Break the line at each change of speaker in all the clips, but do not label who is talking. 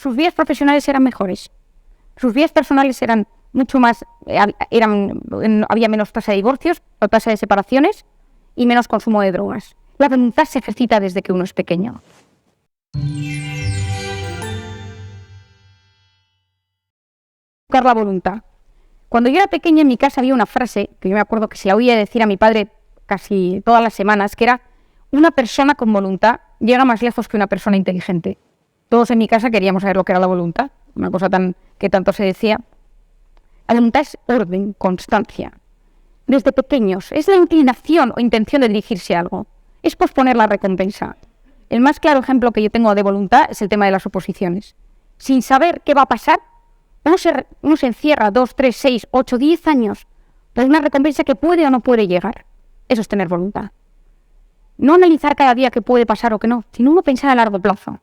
sus vidas profesionales eran mejores. Sus vidas personales eran mucho más, había menos tasa de divorcios o tasa de separaciones y menos consumo de drogas. La voluntad se ejercita desde que uno es pequeño. Buscar la voluntad. Cuando yo era pequeña en mi casa había una frase que yo me acuerdo que se la oía decir a mi padre casi todas las semanas, que era: una persona con voluntad llega más lejos que una persona inteligente. Todos en mi casa queríamos saber lo que era la voluntad, una cosa que tanto se decía. La voluntad es orden, constancia. Desde pequeños es la inclinación o intención de dirigirse a algo, es posponer la recompensa. El más claro ejemplo que yo tengo de voluntad es el tema de las oposiciones. Sin saber qué va a pasar, uno se encierra 2, 3, 6, 8, 10 años por una recompensa que puede o no puede llegar. Eso es tener voluntad. No analizar cada día qué puede pasar o qué no, sino uno pensar a largo plazo.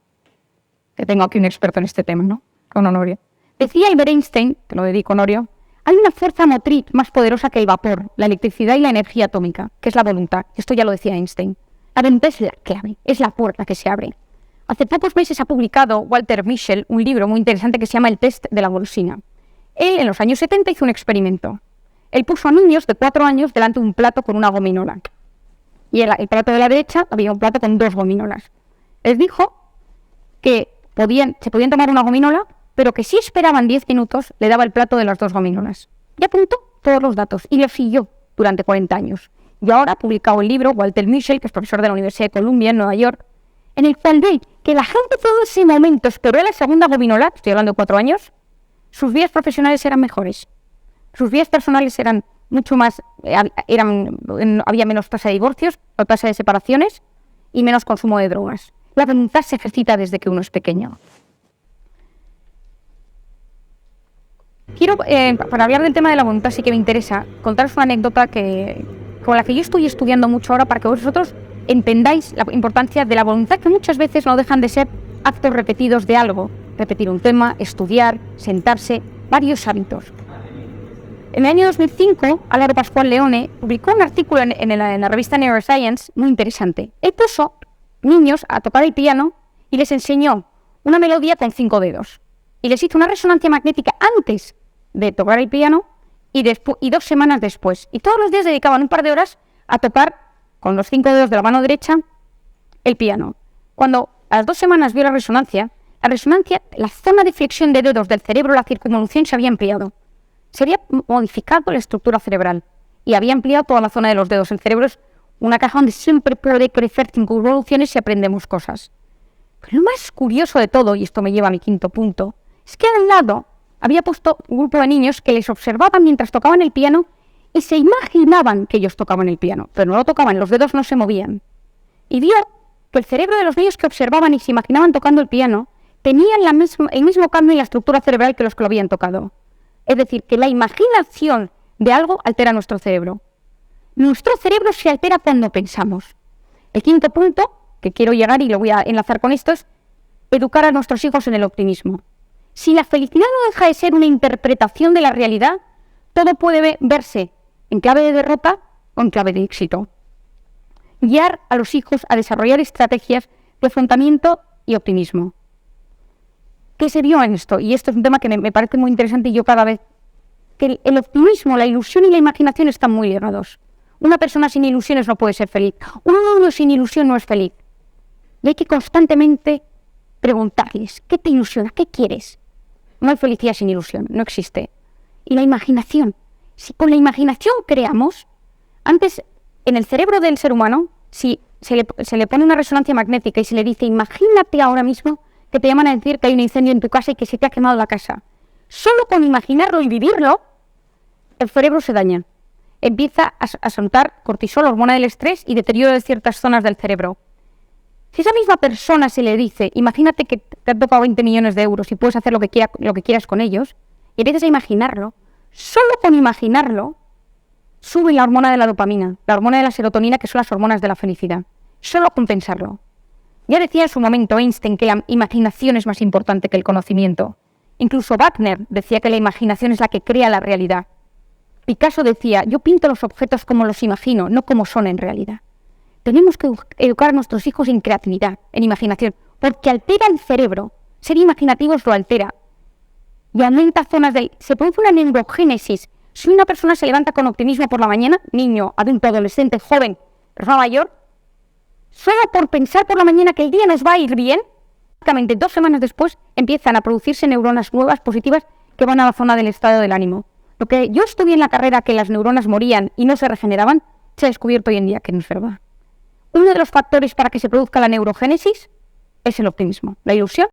Que tengo aquí un experto en este tema, ¿no? Con Honorio. Decía Albert Einstein, que lo dedico a Honorio, hay una fuerza motriz más poderosa que el vapor, la electricidad y la energía atómica, que es la voluntad. Esto ya lo decía Einstein. La voluntad es la clave, es la puerta que se abre. Hace pocos meses ha publicado Walter Mischel un libro muy interesante que se llama El test de la golosina. Él, en los años 70, hizo un experimento. Él puso a niños de 4 años delante de un plato con una gominola. Y en el plato de la derecha había un plato con 2 gominolas. Les dijo que se podían tomar una gominola, pero que si esperaban 10 minutos le daba el plato de las 2 gominolas. Y apuntó todos los datos y lo siguió durante 40 años. Y ahora ha publicado el libro Walter Mischel, que es profesor de la Universidad de Columbia en Nueva York, en el cual ve que la gente todo ese momento esperó la segunda gominola, estoy hablando de 4 años, sus vidas profesionales eran mejores. Sus vidas personales eran mucho más, había menos tasa de divorcios o tasa de separaciones y menos consumo de drogas. La voluntad se ejercita desde que uno es pequeño. Quiero, para hablar del tema de la voluntad, sí que me interesa contaros una anécdota con la que yo estoy estudiando mucho ahora para que vosotros entendáis la importancia de la voluntad, que muchas veces no dejan de ser actos repetidos de algo. Repetir un tema, estudiar, sentarse, varios hábitos. En el año 2005, Álvaro Pascual Leone publicó un artículo en la revista Neuroscience muy interesante. Él puso niños a tocar el piano y les enseñó una melodía con 5 dedos. Y les hizo una resonancia magnética antes de tocar el piano y 2 semanas después. Y todos los días dedicaban un par de horas a tocar con los 5 dedos de la mano derecha el piano. Cuando a las 2 semanas vio la resonancia, la zona de flexión de dedos del cerebro, la circunvolución, se había ampliado. Se había modificado la estructura cerebral y había ampliado toda la zona de los dedos. El cerebro es una caja donde siempre puede crecer 5 revoluciones si aprendemos cosas. Pero lo más curioso de todo, y esto me lleva a mi quinto punto, es que al lado había puesto un grupo de niños que les observaban mientras tocaban el piano y se imaginaban que ellos tocaban el piano, pero no lo tocaban, los dedos no se movían. Y vio que el cerebro de los niños que observaban y se imaginaban tocando el piano tenían el mismo cambio en la estructura cerebral que los que lo habían tocado. Es decir, que la imaginación de algo altera nuestro cerebro. Nuestro cerebro se altera cuando pensamos. El quinto punto, que quiero llegar y lo voy a enlazar con esto, es educar a nuestros hijos en el optimismo. Si la felicidad no deja de ser una interpretación de la realidad, todo puede verse en clave de derrota o en clave de éxito. Guiar a los hijos a desarrollar estrategias de afrontamiento y optimismo. ¿Qué se vio en esto? Y esto es un tema que me parece muy interesante y yo cada vez... que el optimismo, la ilusión y la imaginación están muy ligados. Una persona sin ilusiones no puede ser feliz. Un niño sin ilusión no es feliz. Y hay que constantemente preguntarles, ¿qué te ilusiona? ¿Qué quieres? No hay felicidad sin ilusión, no existe. Y la imaginación. Si con la imaginación creamos, antes en el cerebro del ser humano, si se le pone una resonancia magnética y se le dice, imagínate ahora mismo que te llaman a decir que hay un incendio en tu casa y que se te ha quemado la casa. Solo con imaginarlo y vivirlo, el cerebro se daña. Empieza a soltar cortisol, hormona del estrés y deterioro de ciertas zonas del cerebro. Si esa misma persona se le dice, imagínate que te han tocado 20 millones de euros y puedes hacer lo que quieras con ellos, y empiezas a imaginarlo, solo con imaginarlo, sube la hormona de la dopamina, la hormona de la serotonina, que son las hormonas de la felicidad. Solo con pensarlo. Ya decía en su momento Einstein que la imaginación es más importante que el conocimiento. Incluso Wagner decía que la imaginación es la que crea la realidad. Picasso decía, yo pinto los objetos como los imagino, no como son en realidad. Tenemos que educar a nuestros hijos en creatividad, en imaginación, porque altera el cerebro. ser imaginativos lo altera. Y aumenta zonas del... Se produce una neurogénesis. Si una persona se levanta con optimismo por la mañana, niño, adulto, adolescente, joven, persona mayor, solo por pensar por la mañana que el día nos va a ir bien, prácticamente 2 semanas después empiezan a producirse neuronas nuevas, positivas, que van a la zona del estado del ánimo. Lo que yo estudié en la carrera, que las neuronas morían y no se regeneraban, se ha descubierto hoy en día que no es verdad. Uno de los factores para que se produzca la neurogénesis es el optimismo, la ilusión